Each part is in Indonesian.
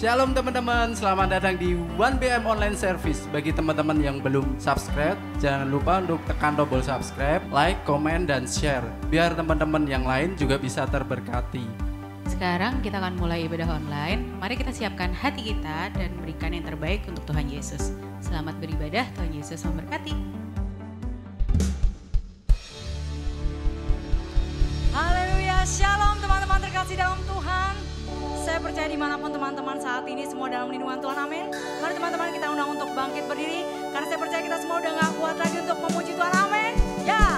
Shalom teman-teman, selamat datang di 1BM Online Service. Bagi teman-teman yang belum subscribe, jangan lupa untuk tekan tombol subscribe, like, komen, dan share. Biar teman-teman yang lain juga bisa terberkati. Sekarang kita akan mulai ibadah online. Mari kita siapkan hati kita dan berikan yang terbaik untuk Tuhan Yesus. Selamat beribadah, Tuhan Yesus memberkati. Haleluya, shalom teman-teman terkasih dalam Tuhan. Saya percaya dimanapun teman-teman saat ini semua dalam lindungan Tuhan, amin. Mari teman-teman kita undang untuk bangkit berdiri. Karena saya percaya kita semua udah gak kuat lagi untuk memuji Tuhan, amin. Ya.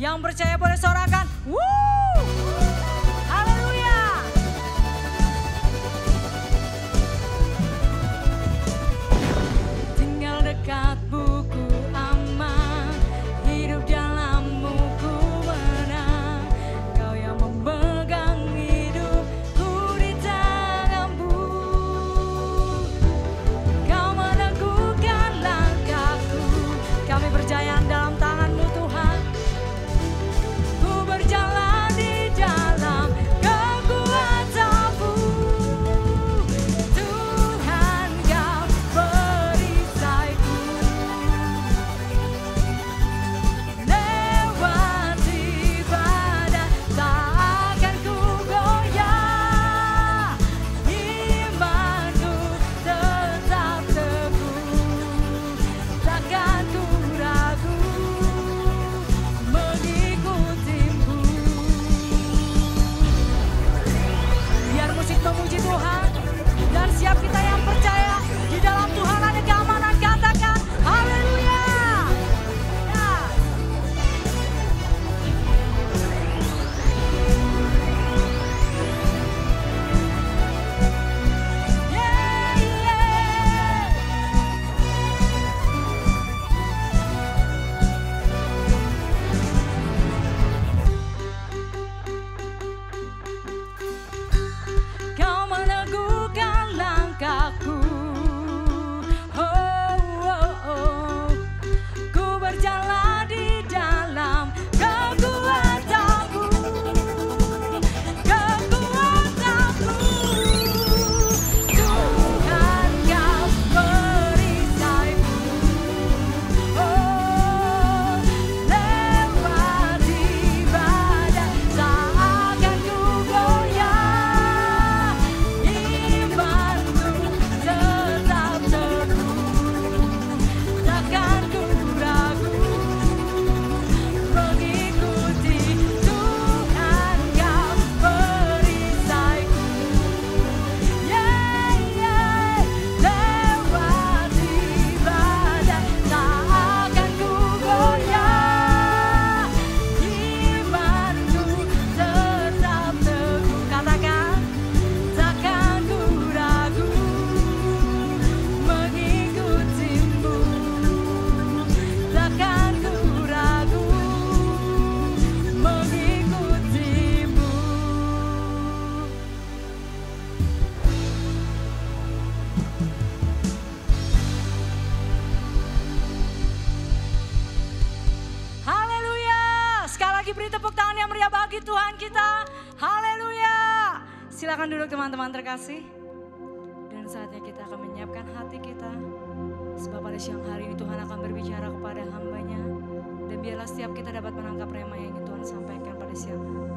Yang percaya boleh sorakan. Woo! Haleluya. Tinggal dekat buku aman, hidup dalammu ku menang. Kau yang memegang hidupku di tanganmu. Kau meneguhkan langkahku. Kami berjaya dalam tanganmu Tuhan. Berjalan di dalam kekuatan-Mu, Tuhan Kau perisaiku. Lewati badai tak akan ku goyah, imanku tetap teguh, takkan ku ragu. Memuji Tuhan dan siap kita yang percaya di dalam Tuhan ada keamanan, katakan haleluya. Beri tepuk tangan yang meriah bagi Tuhan kita. Haleluya. Silakan duduk teman-teman terkasih. Dan saatnya kita akan menyiapkan hati kita Sebab pada siang hari ini Tuhan akan berbicara kepada hamba-Nya. Dan biarlah setiap kita dapat menangkap rema yang ingin Tuhan sampaikan pada siang hari.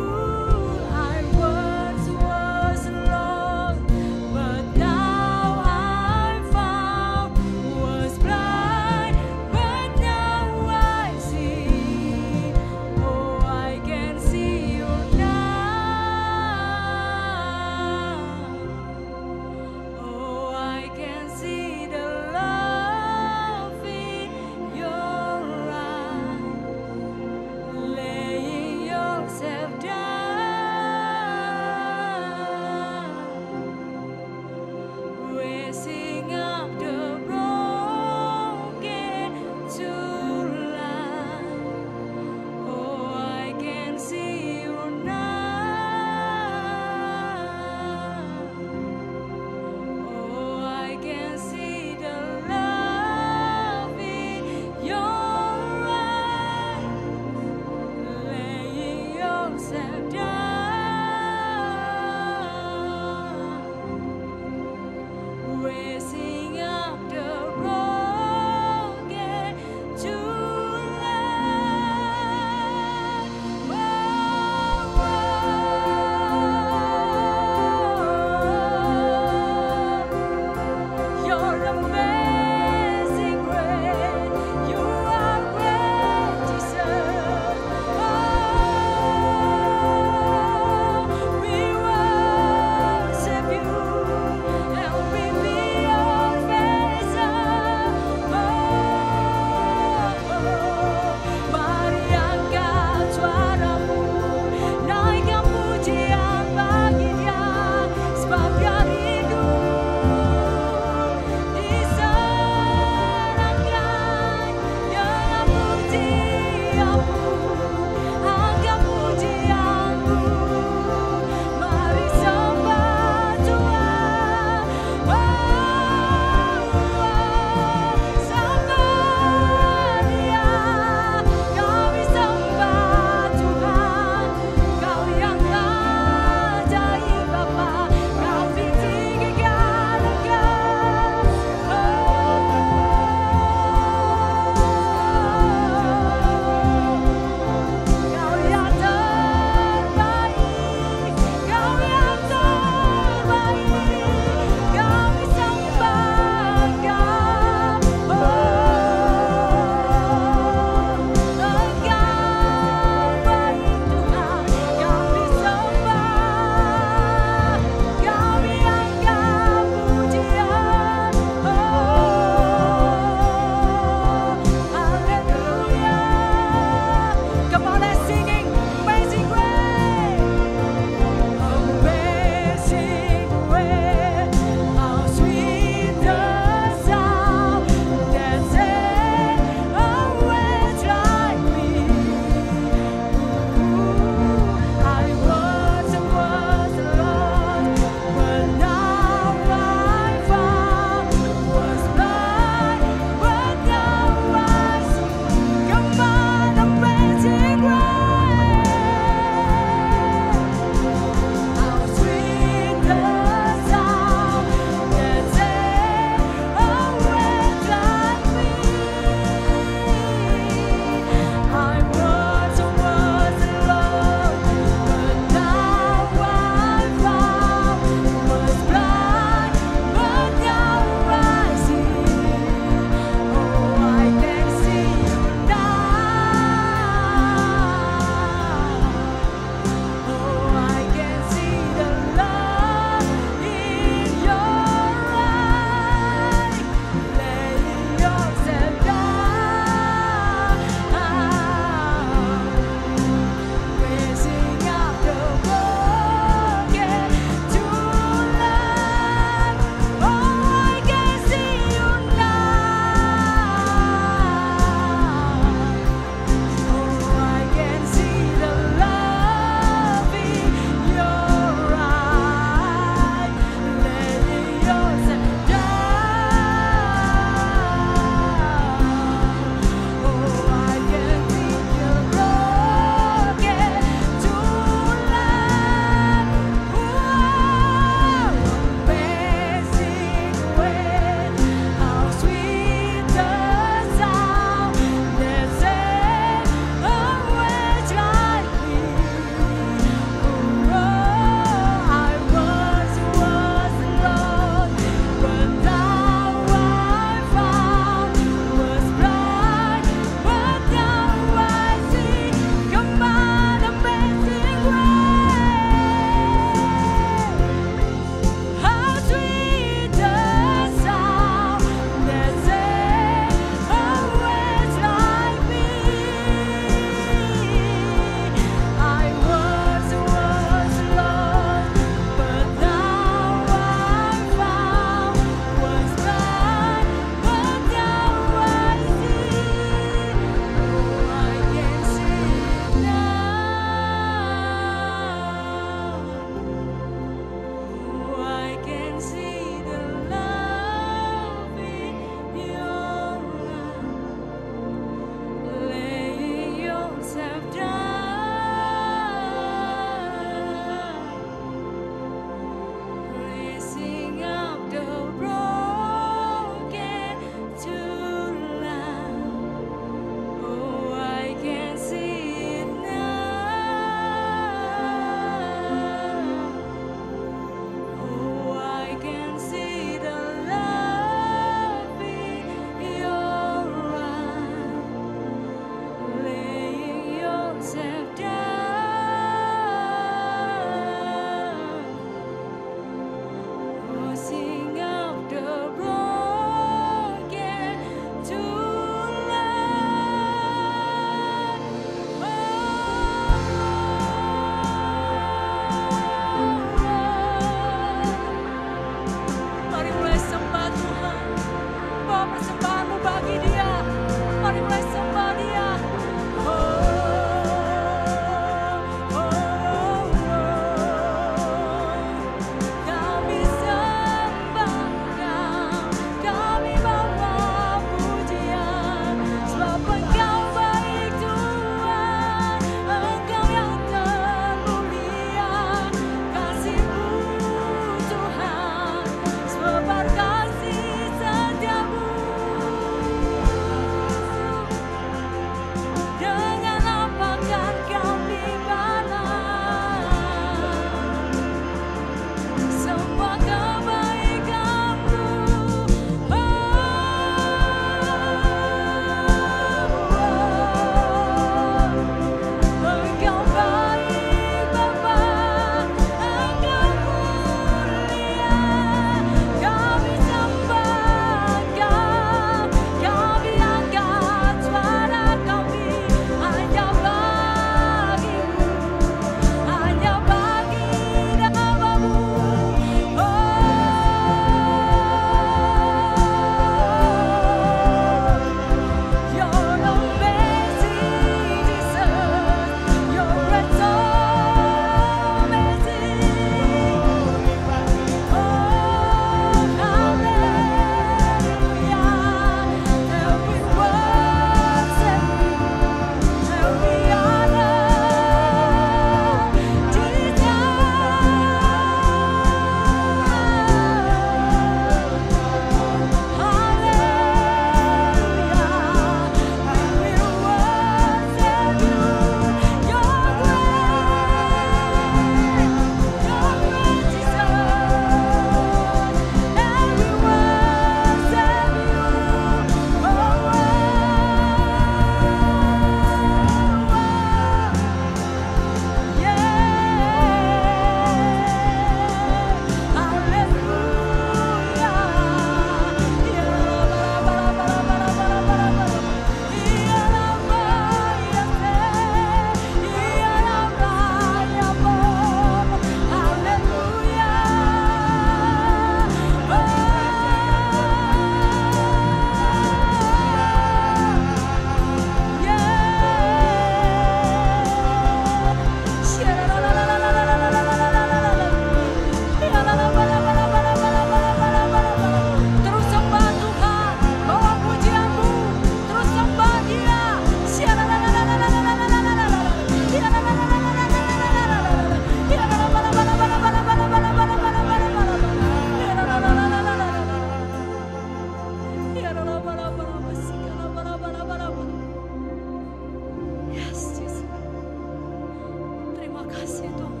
kasih Tuhan.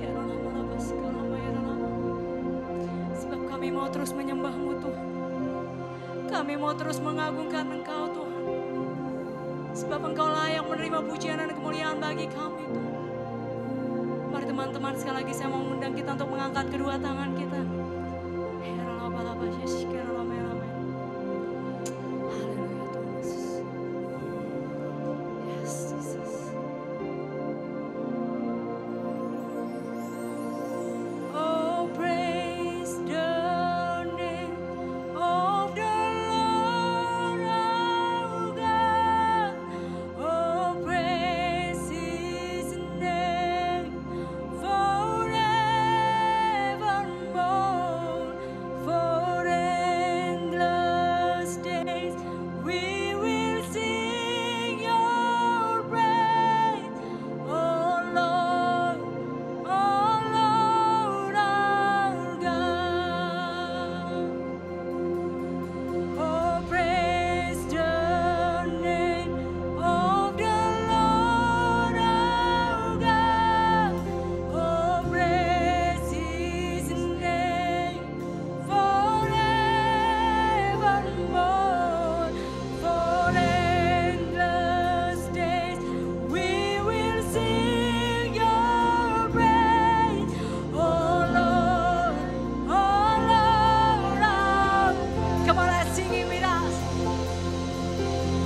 Ya Rama, sekalama ya Rama. Sebab kami mau terus menyembah-Mu Tuhan. Kami mau terus mengagungkan Engkau Tuhan. Sebab Engkau layak menerima pujian dan kemuliaan bagi kami Tuhan. Mari teman-teman, sekali lagi saya mau mengundang kita untuk mengangkat kedua tangan kita. Haleluya Tuhan Yesus. Yes, Jesus. Oh, praise the name of the Lord our God. Oh, praise His name forevermore. For endless days we will sing Your praise. Oh Lord our God. Oh, praise the name of the Lord our God. Oh, praise His name forevermore. For endless days we will sing Your praise. Oh Lord our. Come on, let's sing it with us.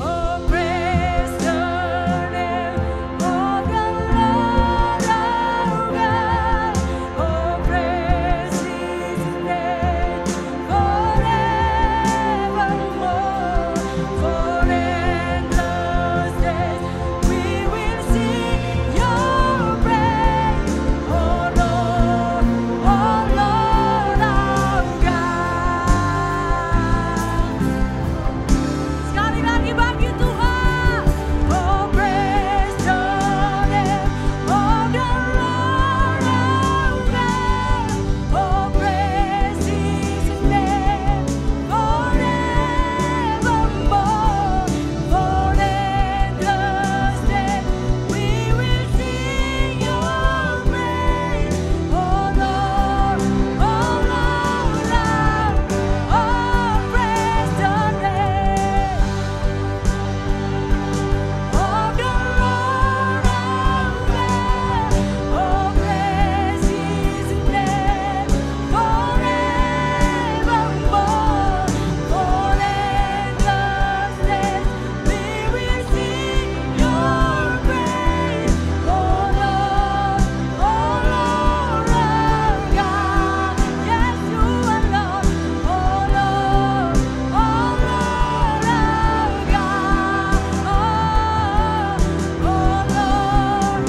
Oh, praise the name of the Lord our God. Oh, praise His name forevermore. For endless days we will sing Your praise. Oh Lord our God. Sekali lagi bagi Tuhan. Oh, praise the name of the Lord our God. Oh, praise His name forevermore. For endless days we will sing Your praise. Oh Lord our God. Oh, praise the name of the Lord our God. Oh, praise His name forevermore. For endless days we will sing Your praise. Oh Lord our God. Yes, You are Lord. Oh Lord our God. Oh Lord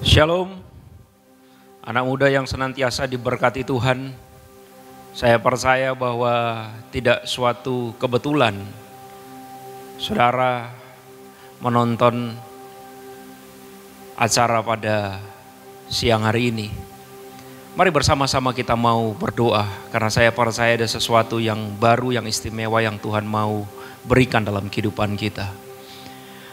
Shalom, anak muda yang senantiasa diberkati Tuhan. Saya percaya bahwa tidak suatu kebetulan saudara menonton acara pada siang hari ini. Mari bersama-sama kita mau berdoa, karena saya percaya ada sesuatu yang baru, yang istimewa yang Tuhan mau berikan dalam kehidupan kita.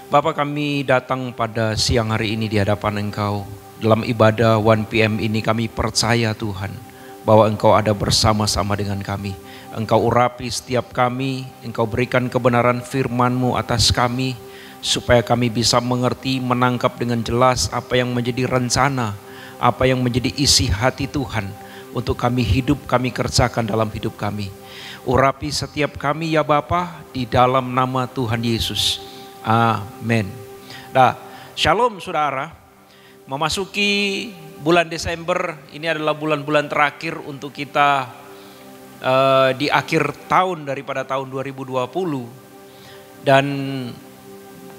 Bapa, kami datang pada siang hari ini di hadapan Engkau. Dalam ibadah 1 PM ini kami percaya Tuhan bahwa Engkau ada bersama-sama dengan kami. Engkau urapi setiap kami, Engkau berikan kebenaran firman-Mu atas kami, supaya kami bisa mengerti, menangkap dengan jelas apa yang menjadi rencana, apa yang menjadi isi hati Tuhan untuk kami hidup, kami kerjakan dalam hidup kami. Urapi setiap kami ya Bapa, di dalam nama Tuhan Yesus. Amin. Nah, shalom saudara. Memasuki bulan Desember, ini adalah bulan-bulan terakhir untuk kita di akhir tahun daripada tahun 2020. Dan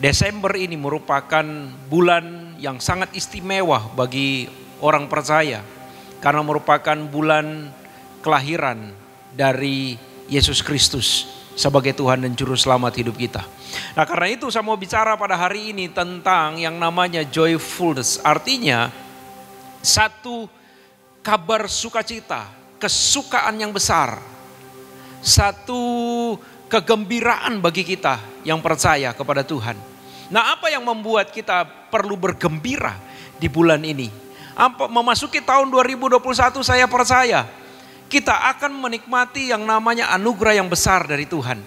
Desember ini merupakan bulan yang sangat istimewa bagi orang percaya, karena merupakan bulan kelahiran dari Yesus Kristus. sebagai Tuhan dan Juru Selamat hidup kita. Nah karena itu saya mau bicara pada hari ini tentang yang namanya joyfulness. Artinya satu kabar sukacita, kesukaan yang besar. Satu kegembiraan bagi kita yang percaya kepada Tuhan. Nah apa yang membuat kita perlu bergembira di bulan ini? Memasuki tahun 2021 saya percaya kita akan menikmati yang namanya anugerah yang besar dari Tuhan.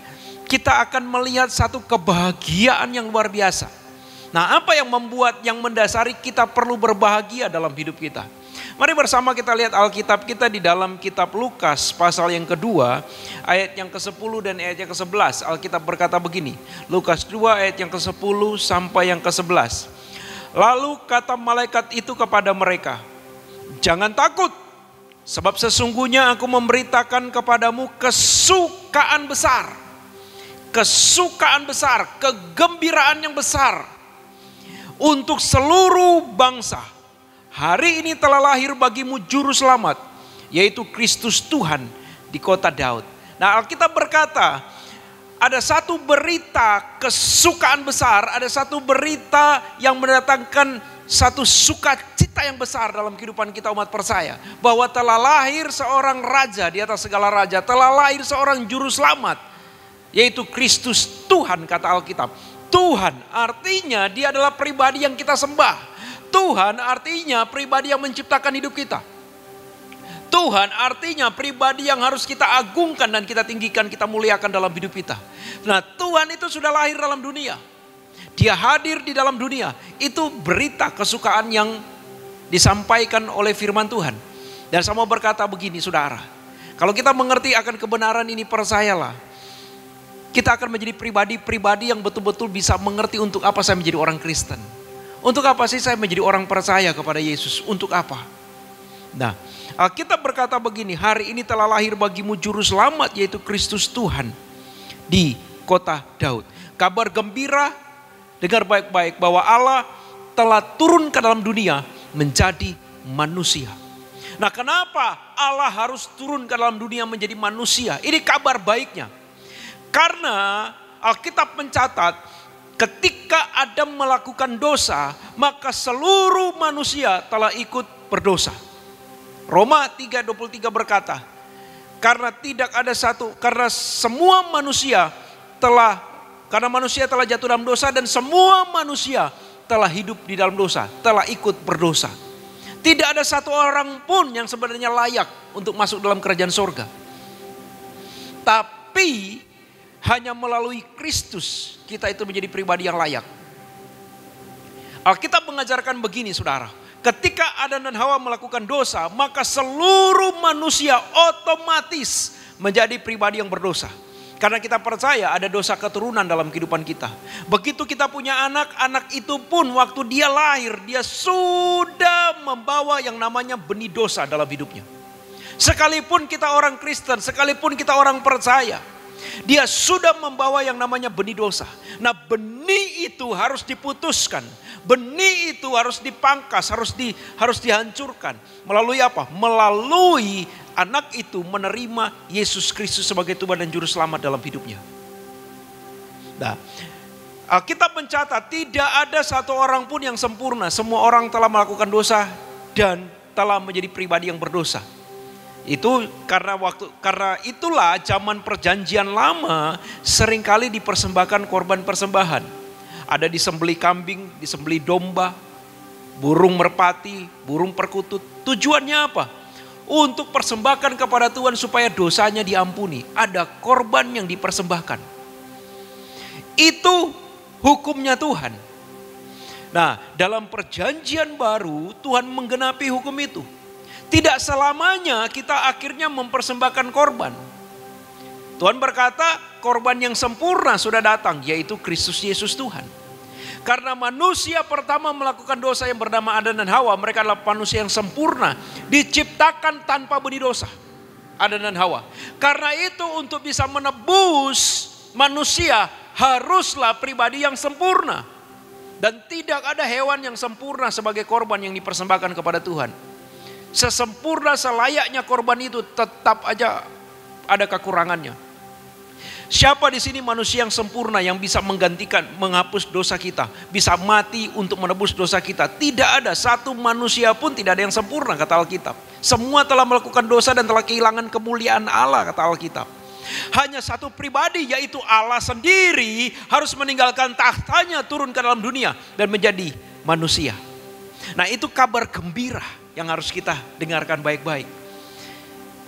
Kita akan melihat satu kebahagiaan yang luar biasa. Nah apa yang membuat, yang mendasari kita perlu berbahagia dalam hidup kita? Mari bersama kita lihat Alkitab kita di dalam kitab Lukas pasal yang kedua ayat yang ke-10 dan ayat yang ke-11. Alkitab berkata begini, Lukas 2 ayat yang ke-10 sampai yang ke-11. Lalu kata malaikat itu kepada mereka, jangan takut, sebab sesungguhnya aku memberitakan kepadamu kesukaan besar. Kesukaan besar, kegembiraan yang besar untuk seluruh bangsa. Hari ini telah lahir bagimu juru selamat, yaitu Kristus Tuhan di kota Daud. Nah Alkitab berkata, ada satu berita kesukaan besar, ada satu berita yang mendatangkan satu sukacita yang besar dalam kehidupan kita umat percaya. Bahwa telah lahir seorang raja di atas segala raja, telah lahir seorang juru selamat, yaitu Kristus Tuhan kata Alkitab. Tuhan artinya dia adalah pribadi yang kita sembah. Tuhan artinya pribadi yang menciptakan hidup kita. Tuhan artinya pribadi yang harus kita agungkan dan kita tinggikan, kita muliakan dalam hidup kita. Nah Tuhan itu sudah lahir dalam dunia. Dia hadir di dalam dunia. Itu berita kesukaan yang disampaikan oleh firman Tuhan. Dan saya mau berkata begini saudara. Kalau kita mengerti akan kebenaran ini, percayalah. Kita akan menjadi pribadi-pribadi yang betul-betul bisa mengerti untuk apa saya menjadi orang Kristen. Untuk apa sih saya menjadi orang percaya kepada Yesus? Untuk apa? Nah, Alkitab berkata begini, hari ini telah lahir bagimu juru selamat, yaitu Kristus Tuhan di kota Daud. Kabar gembira, dengar baik-baik bahwa Allah telah turun ke dalam dunia menjadi manusia. Nah, kenapa Allah harus turun ke dalam dunia menjadi manusia? Ini kabar baiknya. Karena Alkitab mencatat ketika Adam melakukan dosa, maka seluruh manusia telah ikut berdosa. Roma 3:23 berkata, karena semua manusia telah jatuh dalam dosa dan semua manusia telah hidup di dalam dosa, telah ikut berdosa. Tidak ada satu orang pun yang sebenarnya layak untuk masuk dalam kerajaan surga. Tapi hanya melalui Kristus kita itu menjadi pribadi yang layak. Alkitab mengajarkan begini saudara. Ketika Adam dan Hawa melakukan dosa, maka seluruh manusia otomatis menjadi pribadi yang berdosa. Karena kita percaya ada dosa keturunan dalam kehidupan kita. Begitu kita punya anak, anak itu pun waktu dia lahir, dia sudah membawa yang namanya benih dosa dalam hidupnya. Sekalipun kita orang Kristen, sekalipun kita orang percaya, dia sudah membawa yang namanya benih dosa. Nah benih itu harus diputuskan. Benih itu harus dipangkas, harus dihancurkan. Melalui apa? Melalui anak itu menerima Yesus Kristus sebagai Tuhan dan Juru Selamat dalam hidupnya. Nah, Alkitab mencatat tidak ada satu orang pun yang sempurna. Semua orang telah melakukan dosa dan telah menjadi pribadi yang berdosa. Itu karena itulah zaman perjanjian lama seringkali dipersembahkan korban persembahan. Ada disembelih kambing, disembelih domba, burung merpati, burung perkutut. Tujuannya apa? Untuk persembahkan kepada Tuhan supaya dosanya diampuni. Ada korban yang dipersembahkan. Itu hukumnya Tuhan. Nah, dalam perjanjian baru Tuhan menggenapi hukum itu. Tidak selamanya kita akhirnya mempersembahkan korban. Tuhan berkata korban yang sempurna sudah datang, yaitu Kristus Yesus Tuhan. Karena manusia pertama melakukan dosa yang bernama Adam dan Hawa, mereka adalah manusia yang sempurna, diciptakan tanpa benih dosa. Adam dan Hawa. Karena itu untuk bisa menebus manusia haruslah pribadi yang sempurna. Dan tidak ada hewan yang sempurna sebagai korban yang dipersembahkan kepada Tuhan. Sesempurna selayaknya korban itu tetap aja ada kekurangannya. Siapa di sini manusia yang sempurna yang bisa menggantikan, menghapus dosa kita, bisa mati untuk menebus dosa kita? Tidak ada, satu manusia pun tidak ada yang sempurna kata Alkitab. Semua telah melakukan dosa dan telah kehilangan kemuliaan Allah kata Alkitab. Hanya satu pribadi, yaitu Allah sendiri, harus meninggalkan tahtanya, turun ke dalam dunia dan menjadi manusia. Nah, itu kabar gembira yang harus kita dengarkan baik-baik.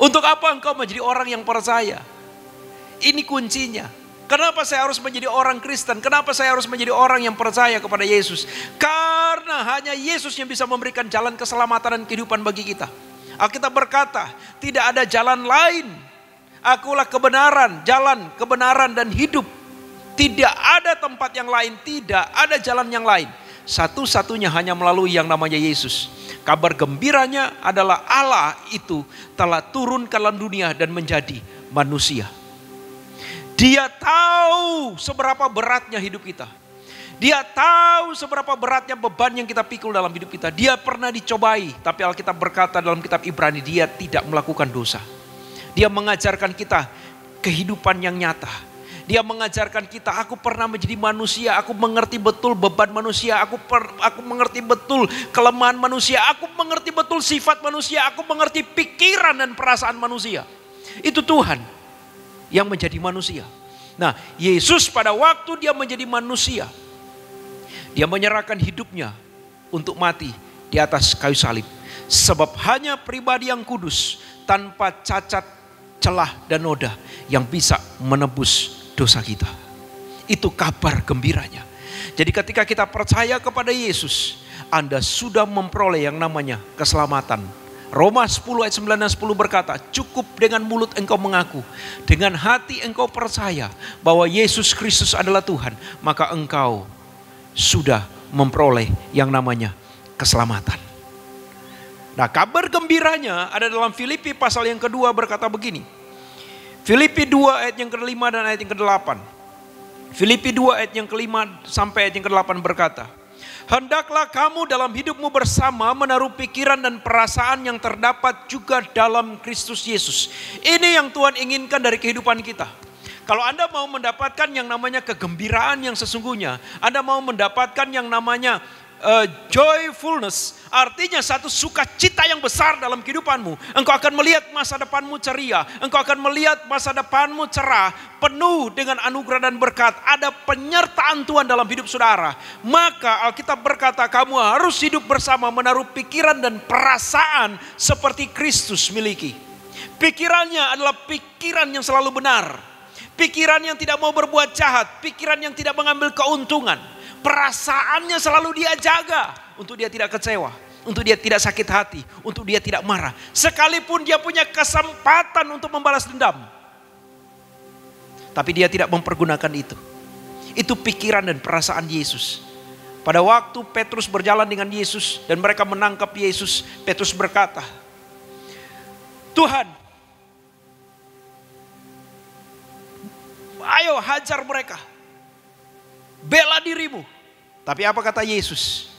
Untuk apa engkau menjadi orang yang percaya? Ini kuncinya. Kenapa saya harus menjadi orang Kristen? Kenapa saya harus menjadi orang yang percaya kepada Yesus? Karena hanya Yesus yang bisa memberikan jalan keselamatan dan kehidupan bagi kita. Alkitab berkata, tidak ada jalan lain. Akulah kebenaran, jalan, kebenaran dan hidup. Tidak ada tempat yang lain, tidak ada jalan yang lain. Satu-satunya hanya melalui yang namanya Yesus. Kabar gembiranya adalah Allah itu telah turun ke dalam dunia dan menjadi manusia. Dia tahu seberapa beratnya hidup kita. Dia tahu seberapa beratnya beban yang kita pikul dalam hidup kita. Dia pernah dicobai, tapi Alkitab berkata dalam kitab Ibrani, dia tidak melakukan dosa. Dia mengajarkan kita kehidupan yang nyata. Dia mengajarkan kita, aku pernah menjadi manusia, aku mengerti betul beban manusia, aku mengerti betul kelemahan manusia, aku mengerti betul sifat manusia, aku mengerti pikiran dan perasaan manusia. Itu Tuhan yang menjadi manusia. Nah, Yesus pada waktu dia menjadi manusia, dia menyerahkan hidupnya untuk mati di atas kayu salib. Sebab hanya pribadi yang kudus, tanpa cacat, celah dan noda yang bisa menebus dosa kita. Itu kabar gembiranya. Jadi ketika kita percaya kepada Yesus, Anda sudah memperoleh yang namanya keselamatan. Roma 10 ayat 9 dan 10 berkata, cukup dengan mulut engkau mengaku, dengan hati engkau percaya bahwa Yesus Kristus adalah Tuhan, maka engkau sudah memperoleh yang namanya keselamatan. Nah, kabar gembiranya ada dalam Filipi pasal yang kedua berkata begini. Filipi 2 ayat yang ke-5 dan ayat yang ke-8. Filipi 2 ayat yang ke-5 sampai ayat yang ke-8 berkata, hendaklah kamu dalam hidupmu bersama menaruh pikiran dan perasaan yang terdapat juga dalam Kristus Yesus. Ini yang Tuhan inginkan dari kehidupan kita. Kalau Anda mau mendapatkan yang namanya kegembiraan yang sesungguhnya, Anda mau mendapatkan yang namanya joyfulness, artinya satu sukacita yang besar dalam kehidupanmu. Engkau akan melihat masa depanmu ceria, engkau akan melihat masa depanmu cerah, penuh dengan anugerah dan berkat. Ada penyertaan Tuhan dalam hidup saudara. Maka Alkitab berkata, kamu harus hidup bersama menaruh pikiran dan perasaan seperti Kristus miliki. Pikirannya adalah pikiran yang selalu benar, pikiran yang tidak mau berbuat jahat, pikiran yang tidak mengambil keuntungan. Perasaannya selalu dia jaga untuk dia tidak kecewa, untuk dia tidak sakit hati, untuk dia tidak marah. Sekalipun dia punya kesempatan untuk membalas dendam, tapi dia tidak mempergunakan itu. Itu pikiran dan perasaan Yesus. Pada waktu Petrus berjalan dengan Yesus dan mereka menangkap Yesus, Petrus berkata, Tuhan, ayo hajar mereka, bela dirimu. Tapi apa kata Yesus?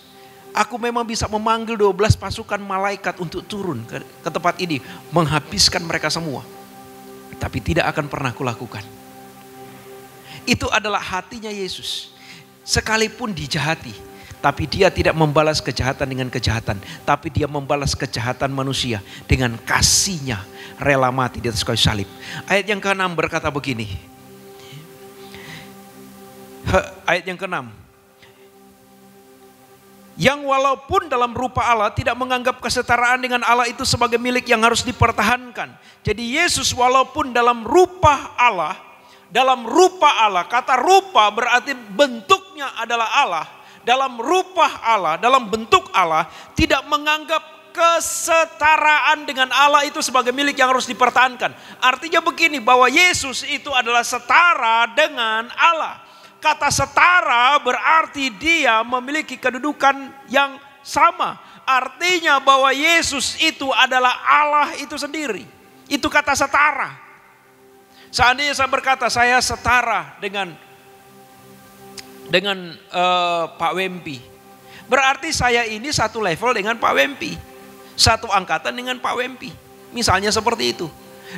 Aku memang bisa memanggil 12 pasukan malaikat untuk turun ke tempat ini, menghabiskan mereka semua. Tapi tidak akan pernah kulakukan. Itu adalah hatinya Yesus. Sekalipun dijahati, tapi dia tidak membalas kejahatan dengan kejahatan, tapi dia membalas kejahatan manusia dengan kasihnya, rela mati di atas kayu salib. Ayat yang ke-6 berkata begini. Ayat yang ke-6. Yang walaupun dalam rupa Allah tidak menganggap kesetaraan dengan Allah itu sebagai milik yang harus dipertahankan. Jadi Yesus walaupun dalam rupa Allah, kata rupa berarti bentuknya adalah Allah. Dalam rupa Allah, dalam bentuk Allah, tidak menganggap kesetaraan dengan Allah itu sebagai milik yang harus dipertahankan. Artinya begini, bahwa Yesus itu adalah setara dengan Allah. Kata setara berarti dia memiliki kedudukan yang sama. Artinya bahwa Yesus itu adalah Allah itu sendiri. Itu kata setara. Seandainya saya berkata saya setara dengan Pak Wempi, berarti saya ini satu level dengan Pak Wempi, satu angkatan dengan Pak Wempi. Misalnya seperti itu.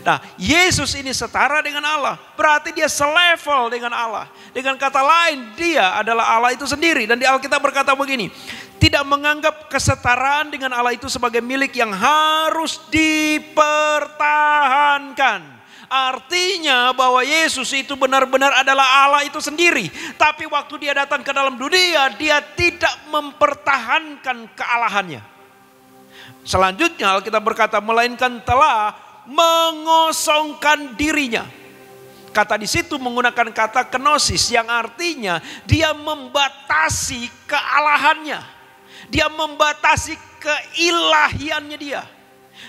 Nah, Yesus ini setara dengan Allah. Berarti dia selevel dengan Allah. Dengan kata lain, dia adalah Allah itu sendiri. Dan di Alkitab berkata begini, tidak menganggap kesetaraan dengan Allah itu sebagai milik yang harus dipertahankan. Artinya bahwa Yesus itu benar-benar adalah Allah itu sendiri. Tapi waktu dia datang ke dalam dunia, dia tidak mempertahankan kealahannya. Selanjutnya Alkitab berkata, melainkan telah mengosongkan dirinya. Kata di situ menggunakan kata kenosis yang artinya dia membatasi kealahannya. Dia membatasi keilahiannya dia.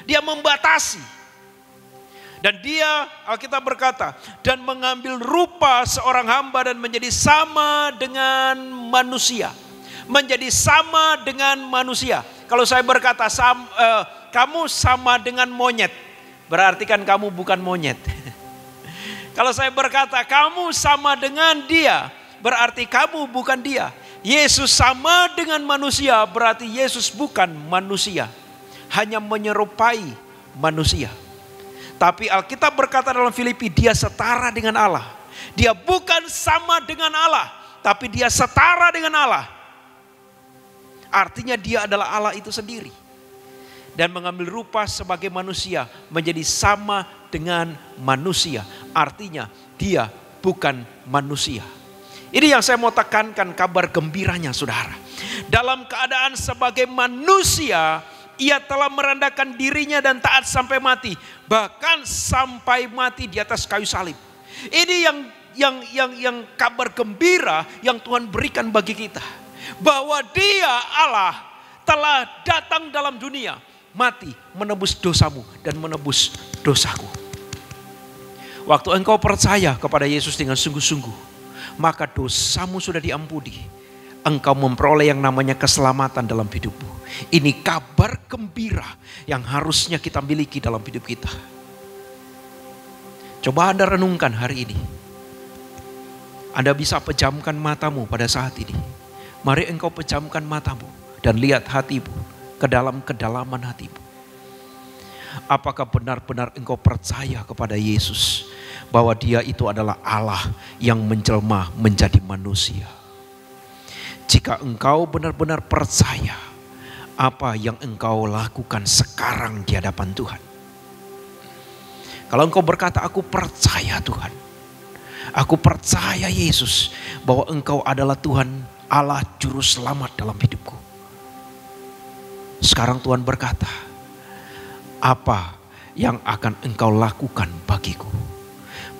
Dia membatasi. Dan dia, Alkitab berkata, dan mengambil rupa seorang hamba dan menjadi sama dengan manusia. Menjadi sama dengan manusia. Kalau saya berkata kamu sama dengan monyet, berarti kan kamu bukan monyet. Kalau saya berkata kamu sama dengan dia, berarti kamu bukan dia. Yesus sama dengan manusia, berarti Yesus bukan manusia. Hanya menyerupai manusia. Tapi Alkitab berkata dalam Filipi, dia setara dengan Allah. Dia bukan sama dengan Allah, tapi dia setara dengan Allah. Artinya dia adalah Allah itu sendiri. Dan mengambil rupa sebagai manusia, menjadi sama dengan manusia. Artinya dia bukan manusia. Ini yang saya mau tekankan, kabar gembiranya saudara. Dalam keadaan sebagai manusia, ia telah merendahkan dirinya dan taat sampai mati. Bahkan sampai mati di atas kayu salib. Ini yang kabar gembira yang Tuhan berikan bagi kita. Bahwa dia Allah telah datang dalam dunia. Mati menebus dosamu dan menebus dosaku. Waktu engkau percaya kepada Yesus dengan sungguh-sungguh, maka dosamu sudah diampuni. Engkau memperoleh yang namanya keselamatan dalam hidupmu. Ini kabar gembira yang harusnya kita miliki dalam hidup kita. Coba Anda renungkan hari ini. Anda bisa pejamkan matamu pada saat ini. Mari engkau pejamkan matamu dan lihat hatimu ke dalam kedalaman hatimu. Apakah benar-benar engkau percaya kepada Yesus bahwa dia itu adalah Allah yang menjelma menjadi manusia? Jika engkau benar-benar percaya, apa yang engkau lakukan sekarang di hadapan Tuhan? Kalau engkau berkata, aku percaya Tuhan, aku percaya Yesus bahwa engkau adalah Tuhan Allah juru selamat dalam hidupku. Sekarang Tuhan berkata, apa yang akan engkau lakukan bagiku?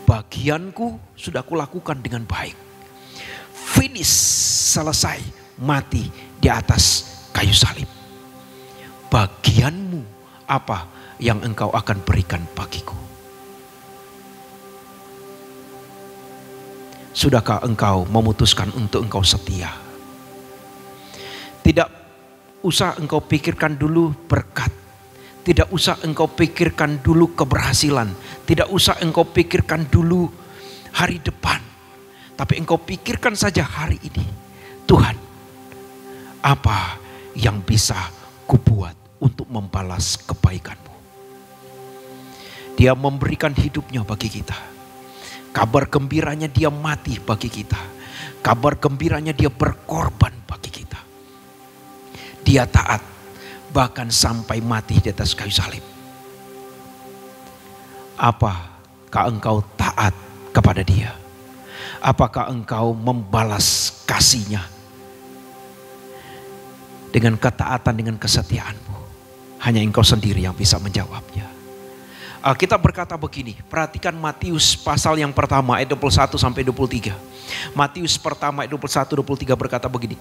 Bagianku sudah kulakukan dengan baik. Finish, selesai, mati di atas kayu salib. Bagianmu apa yang engkau akan berikan bagiku? Sudahkah engkau memutuskan untuk engkau setia? Tidak usah engkau pikirkan dulu berkat. Tidak usah engkau pikirkan dulu keberhasilan. Tidak usah engkau pikirkan dulu hari depan. Tapi engkau pikirkan saja hari ini. Tuhan, apa yang bisa kubuat untuk membalas kebaikan-Mu? Dia memberikan hidupnya bagi kita. Kabar gembiranya dia mati bagi kita. Kabar gembiranya dia berkorban bagi kita. Dia taat bahkan sampai mati di atas kayu salib. Apakah engkau taat kepada dia? Apakah engkau membalas kasih-Nya dengan ketaatan, dengan kesetiaanmu? Hanya engkau sendiri yang bisa menjawabnya. Kita berkata begini, perhatikan Matius pasal yang pertama ayat 21 sampai 23. Matius pertama ayat 21-23 berkata begini.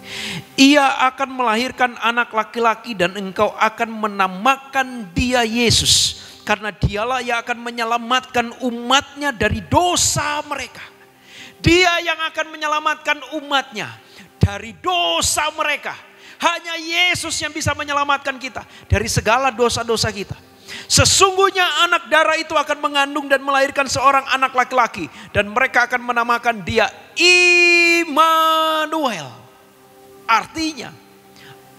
Ia akan melahirkan anak laki-laki dan engkau akan menamakan dia Yesus. Karena dialah yang akan menyelamatkan umatnya dari dosa mereka. Dia yang akan menyelamatkan umatnya dari dosa mereka. Hanya Yesus yang bisa menyelamatkan kita dari segala dosa-dosa kita. Sesungguhnya anak darah itu akan mengandung dan melahirkan seorang anak laki-laki. Dan mereka akan menamakan dia Immanuel. Artinya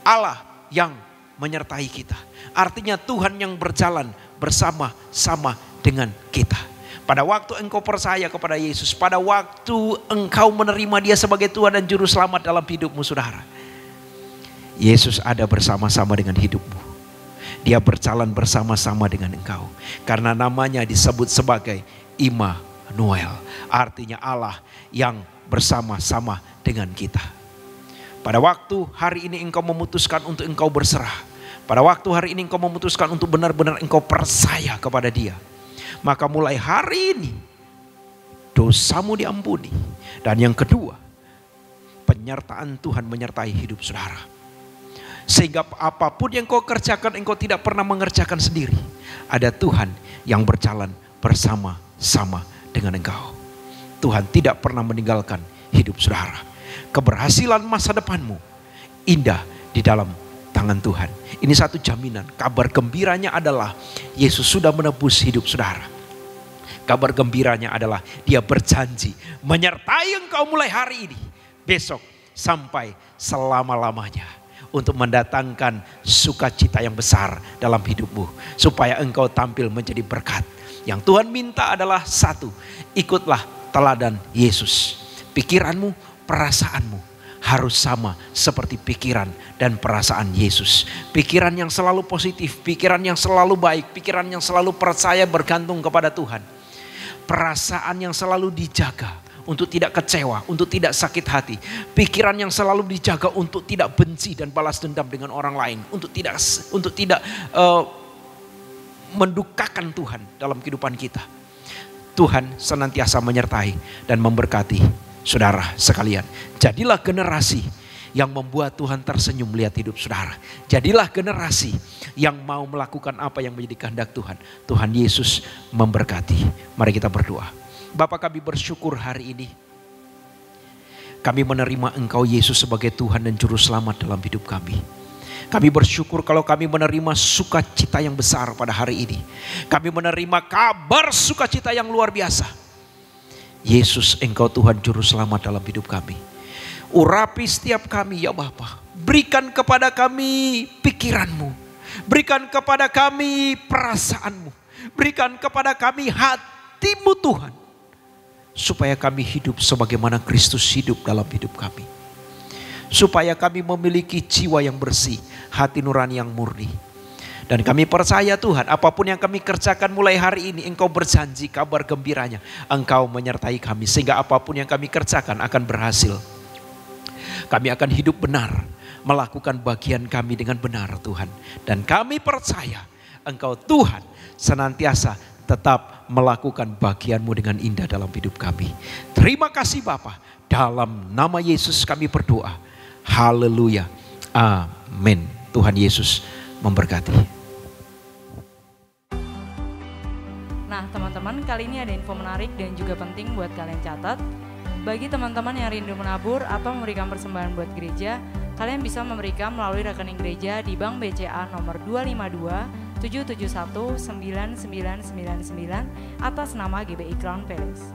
Allah yang menyertai kita. Artinya Tuhan yang berjalan bersama-sama dengan kita. Pada waktu engkau percaya kepada Yesus, pada waktu engkau menerima Dia sebagai Tuhan dan Juru Selamat dalam hidupmu, saudara, Yesus ada bersama-sama dengan hidupmu. Dia berjalan bersama-sama dengan engkau. Karena namanya disebut sebagai Immanuel. Artinya Allah yang bersama-sama dengan kita. Pada waktu hari ini engkau memutuskan untuk engkau berserah. Pada waktu hari ini engkau memutuskan untuk benar-benar engkau percaya kepada Dia. Maka mulai hari ini dosamu diampuni. Dan yang kedua, penyertaan Tuhan menyertai hidup saudara. Sehingga apapun yang kau kerjakan, engkau tidak pernah mengerjakan sendiri. Ada Tuhan yang berjalan bersama-sama dengan engkau. Tuhan tidak pernah meninggalkan hidup saudara. Keberhasilan masa depanmu indah di dalam tangan Tuhan. Ini satu jaminan. Kabar gembiranya adalah Yesus sudah menebus hidup saudara. Kabar gembiranya adalah Dia berjanji menyertai engkau mulai hari ini, besok sampai selama-lamanya, untuk mendatangkan sukacita yang besar dalam hidupmu, supaya engkau tampil menjadi berkat. Yang Tuhan minta adalah satu, ikutlah teladan Yesus. Pikiranmu, perasaanmu harus sama seperti pikiran dan perasaan Yesus. Pikiran yang selalu positif, pikiran yang selalu baik, pikiran yang selalu percaya bergantung kepada Tuhan. Perasaan yang selalu dijaga untuk tidak kecewa, untuk tidak sakit hati. Pikiran yang selalu dijaga untuk tidak benci dan balas dendam dengan orang lain. Untuk tidak mendukakan Tuhan dalam kehidupan kita. Tuhan senantiasa menyertai dan memberkati saudara sekalian. Jadilah generasi yang membuat Tuhan tersenyum melihat hidup saudara. Jadilah generasi yang mau melakukan apa yang menjadi kehendak Tuhan. Tuhan Yesus memberkati. Mari kita berdoa. Bapa, kami bersyukur hari ini. Kami menerima Engkau Yesus sebagai Tuhan dan Juru Selamat dalam hidup kami. Kami bersyukur kalau kami menerima sukacita yang besar pada hari ini. Kami menerima kabar sukacita yang luar biasa. Yesus, Engkau Tuhan Juru Selamat dalam hidup kami. Urapi setiap kami ya Bapa. Berikan kepada kami pikiran-Mu. Berikan kepada kami perasaanmu. Berikan kepada kami hati-Mu Tuhan. Supaya kami hidup sebagaimana Kristus hidup dalam hidup kami. Supaya kami memiliki jiwa yang bersih, hati nurani yang murni. Dan kami percaya Tuhan, apapun yang kami kerjakan mulai hari ini, Engkau berjanji kabar gembiranya. Engkau menyertai kami sehingga apapun yang kami kerjakan akan berhasil. Kami akan hidup benar, melakukan bagian kami dengan benar Tuhan. Dan kami percaya Engkau Tuhan senantiasa tetap melakukan bagian-Mu dengan indah dalam hidup kami. Terima kasih Bapa, dalam nama Yesus kami berdoa. Haleluya. Amin. Tuhan Yesus memberkati. Nah teman-teman, kali ini ada info menarik dan juga penting buat kalian catat. Bagi teman-teman yang rindu menabur atau memberikan persembahan buat gereja, kalian bisa memberikan melalui rekening gereja di Bank BCA nomor 252 771 9999 atas nama GBI Crown Palace.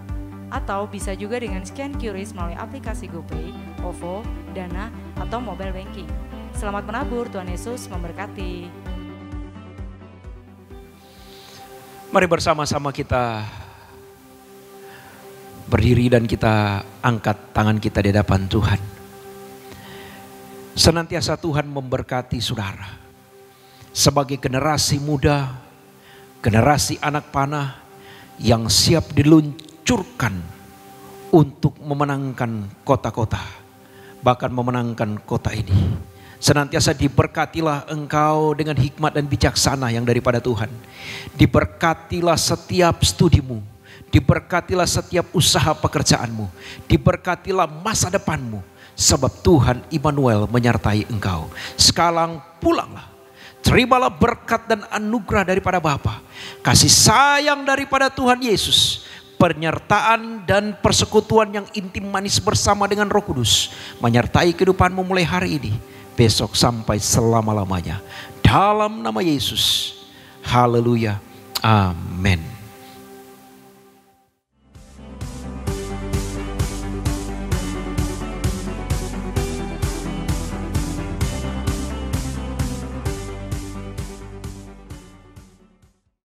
Atau bisa juga dengan scan QRIS melalui aplikasi GoPay, OVO, Dana, atau mobile banking. Selamat menabur, Tuhan Yesus memberkati. Mari bersama-sama kita berdiri dan kita angkat tangan kita di hadapan Tuhan. Senantiasa Tuhan memberkati saudara. Sebagai generasi muda, generasi anak panah yang siap diluncurkan untuk memenangkan kota-kota. Bahkan memenangkan kota ini. Senantiasa diberkatilah engkau dengan hikmat dan bijaksana yang daripada Tuhan. Diberkatilah setiap studimu. Diberkatilah setiap usaha pekerjaanmu. Diberkatilah masa depanmu. Sebab Tuhan Immanuel menyertai engkau. Sekarang pulanglah. Terimalah berkat dan anugerah daripada Bapa. Kasih sayang daripada Tuhan Yesus. Penyertaan dan persekutuan yang intim manis bersama dengan Roh Kudus. Menyertai kehidupanmu mulai hari ini. Besok sampai selama-lamanya. Dalam nama Yesus. Haleluya. Amin.